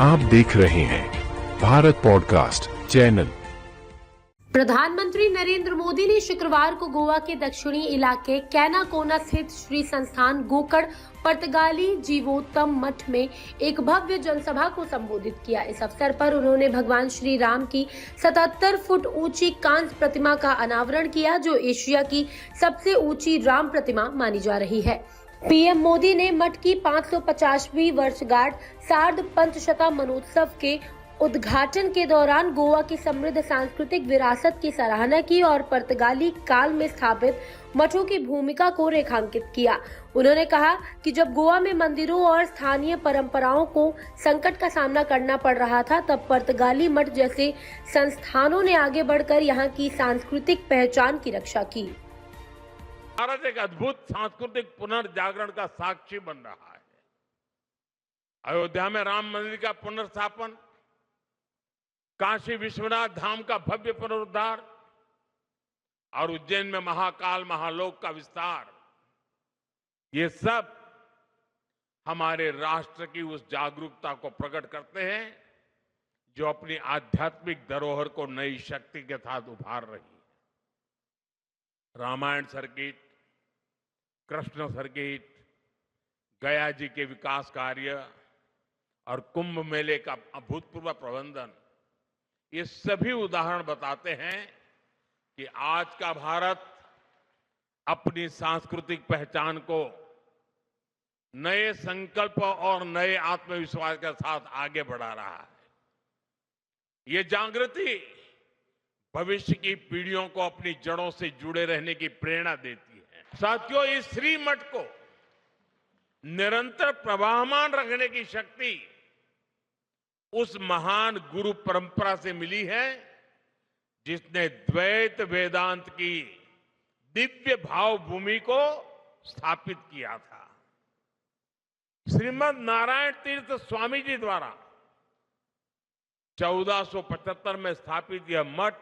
आप देख रहे हैं भारत पॉडकास्ट चैनल। प्रधानमंत्री नरेंद्र मोदी ने शुक्रवार को गोवा के दक्षिणी इलाके कैनाकोना स्थित श्री संस्थान गोकर्ण पर्तगाली जीवोत्तम मठ में एक भव्य जनसभा को संबोधित किया। इस अवसर पर उन्होंने भगवान श्री राम की 77 फुट ऊंची कांस्य प्रतिमा का अनावरण किया, जो एशिया की सबसे ऊंची राम प्रतिमा मानी जा रही है। पीएम मोदी ने मठ की 550वीं वर्षगांठ सार्ध पंचशता मनोत्सव के उद्घाटन के दौरान गोवा की समृद्ध सांस्कृतिक विरासत की सराहना की और पुर्तगाली काल में स्थापित मठों की भूमिका को रेखांकित किया। उन्होंने कहा कि जब गोवा में मंदिरों और स्थानीय परंपराओं को संकट का सामना करना पड़ रहा था, तब पुर्तगाली मठ जैसे संस्थानों ने आगे बढ़कर यहाँ की सांस्कृतिक पहचान की रक्षा की। भारत एक अद्भुत सांस्कृतिक पुनर्जागरण का साक्षी बन रहा है। अयोध्या में राम मंदिर का पुनर्स्थापन, काशी विश्वनाथ धाम का भव्य पुनरुद्धार और उज्जैन में महाकाल महालोक का विस्तार, ये सब हमारे राष्ट्र की उस जागरूकता को प्रकट करते हैं जो अपनी आध्यात्मिक धरोहर को नई शक्ति के साथ उभार रही है। रामायण सर्किट, कृष्ण सर्किट, गया जी के विकास कार्य और कुंभ मेले का अभूतपूर्व प्रबंधन, ये सभी उदाहरण बताते हैं कि आज का भारत अपनी सांस्कृतिक पहचान को नए संकल्प और नए आत्मविश्वास के साथ आगे बढ़ा रहा है। ये जागृति भविष्य की पीढ़ियों को अपनी जड़ों से जुड़े रहने की प्रेरणा देती है। साथियों, इस श्री मठ को निरंतर प्रवाहमान रखने की शक्ति उस महान गुरु परंपरा से मिली है जिसने द्वैत वेदांत की दिव्य भाव भूमि को स्थापित किया था। श्रीमद नारायण तीर्थ स्वामी जी द्वारा 1475 में स्थापित यह मठ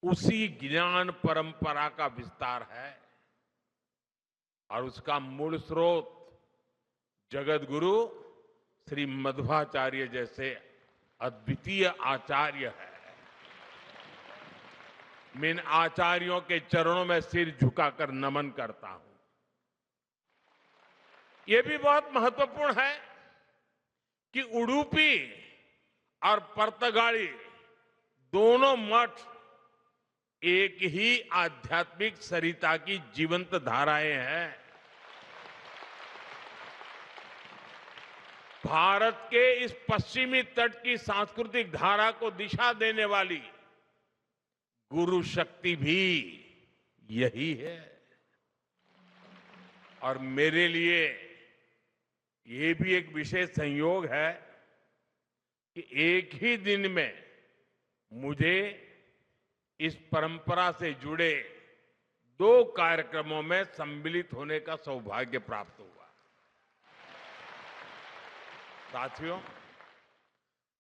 उसी ज्ञान परंपरा का विस्तार है और उसका मूल स्रोत जगत गुरु श्री मध्वाचार्य जैसे अद्वितीय आचार्य है। मैं इन आचार्यों के चरणों में सिर झुकाकर नमन करता हूं। यह भी बहुत महत्वपूर्ण है कि उडुपी और पर्तगाली दोनों मठ एक ही आध्यात्मिक सरिता की जीवंत धाराएं हैं। भारत के इस पश्चिमी तट की सांस्कृतिक धारा को दिशा देने वाली गुरु शक्ति भी यही है। और मेरे लिए ये भी एक विशेष संयोग है कि एक ही दिन में मुझे इस परंपरा से जुड़े 2 कार्यक्रमों में सम्मिलित होने का सौभाग्य प्राप्त हुआ। साथियों,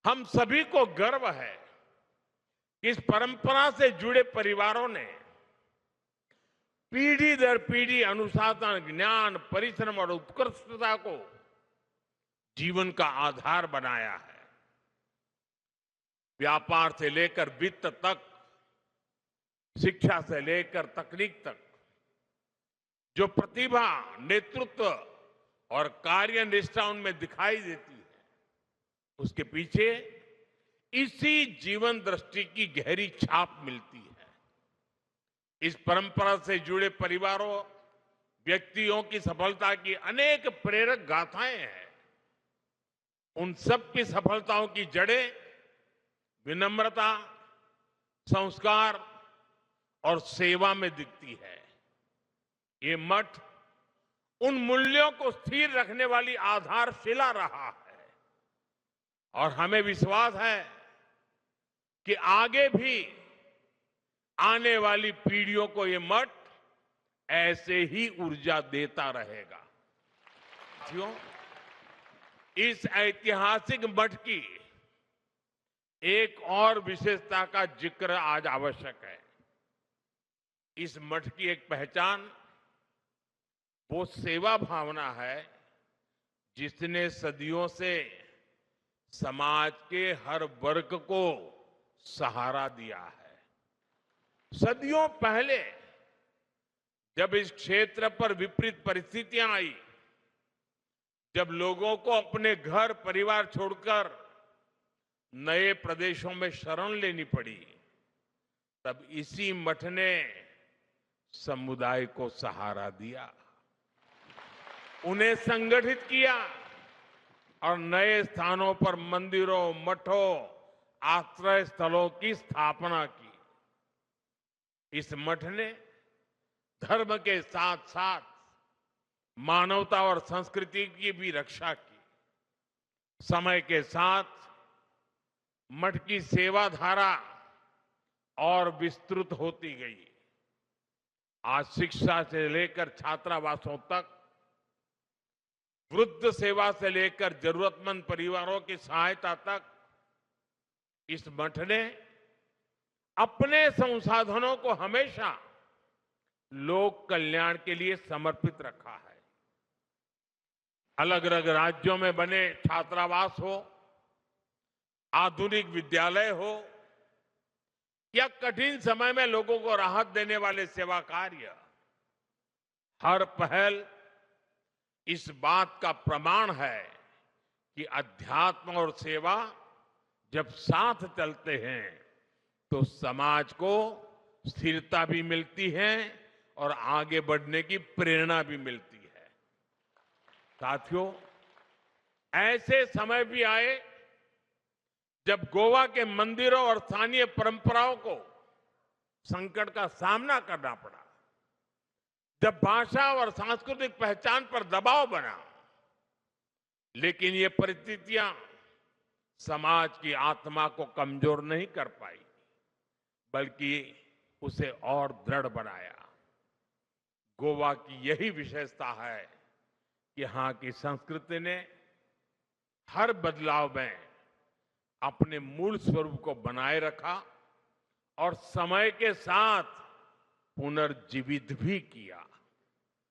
हम सभी को गर्व है कि इस परंपरा से जुड़े परिवारों ने पीढ़ी दर पीढ़ी अनुशासन, ज्ञान, परिश्रम और उत्कृष्टता को जीवन का आधार बनाया है। व्यापार से लेकर वित्त तक, शिक्षा से लेकर तकनीक तक जो प्रतिभा, नेतृत्व और कार्य निष्ठा उनमें दिखाई देती है, उसके पीछे इसी जीवन दृष्टि की गहरी छाप मिलती है। इस परंपरा से जुड़े परिवारों, व्यक्तियों की सफलता की अनेक प्रेरक गाथाएं हैं। उन सब की सफलताओं की जड़ें विनम्रता, संस्कार और सेवा में दिखती है। ये मठ उन मूल्यों को स्थिर रखने वाली आधारशिला रहा है और हमें विश्वास है कि आगे भी आने वाली पीढ़ियों को ये मठ ऐसे ही ऊर्जा देता रहेगा। साथियों, इस ऐतिहासिक मठ की एक और विशेषता का जिक्र आज आवश्यक है। इस मठ की एक पहचान वो सेवा भावना है जिसने सदियों से समाज के हर वर्ग को सहारा दिया है। सदियों पहले जब इस क्षेत्र पर विपरीत परिस्थितियां आई, जब लोगों को अपने घर परिवार छोड़कर नए प्रदेशों में शरण लेनी पड़ी, तब इसी मठ ने समुदाय को सहारा दिया, उन्हें संगठित किया और नए स्थानों पर मंदिरों, मठों, आश्रय स्थलों की स्थापना की। इस मठ ने धर्म के साथ साथ मानवता और संस्कृति की भी रक्षा की। समय के साथ मठ की सेवा धारा और विस्तृत होती गई। आज शिक्षा से लेकर छात्रावासों तक, वृद्ध सेवा से लेकर जरूरतमंद परिवारों की सहायता तक इस मठ ने अपने संसाधनों को हमेशा लोक कल्याण के लिए समर्पित रखा है। अलग अलग राज्यों में बने छात्रावास हो, आधुनिक विद्यालय हो या कठिन समय में लोगों को राहत देने वाले सेवा कार्य, हर पहल इस बात का प्रमाण है कि अध्यात्म और सेवा जब साथ चलते हैं तो समाज को स्थिरता भी मिलती है और आगे बढ़ने की प्रेरणा भी मिलती है। साथियों, ऐसे समय भी आए जब गोवा के मंदिरों और स्थानीय परंपराओं को संकट का सामना करना पड़ा, जब भाषा और सांस्कृतिक पहचान पर दबाव बना, लेकिन ये परिस्थितियां समाज की आत्मा को कमजोर नहीं कर पाई, बल्कि उसे और दृढ़ बनाया। गोवा की यही विशेषता है कि यहां की संस्कृति ने हर बदलाव में अपने मूल स्वरूप को बनाए रखा और समय के साथ पुनर्जीवित भी किया।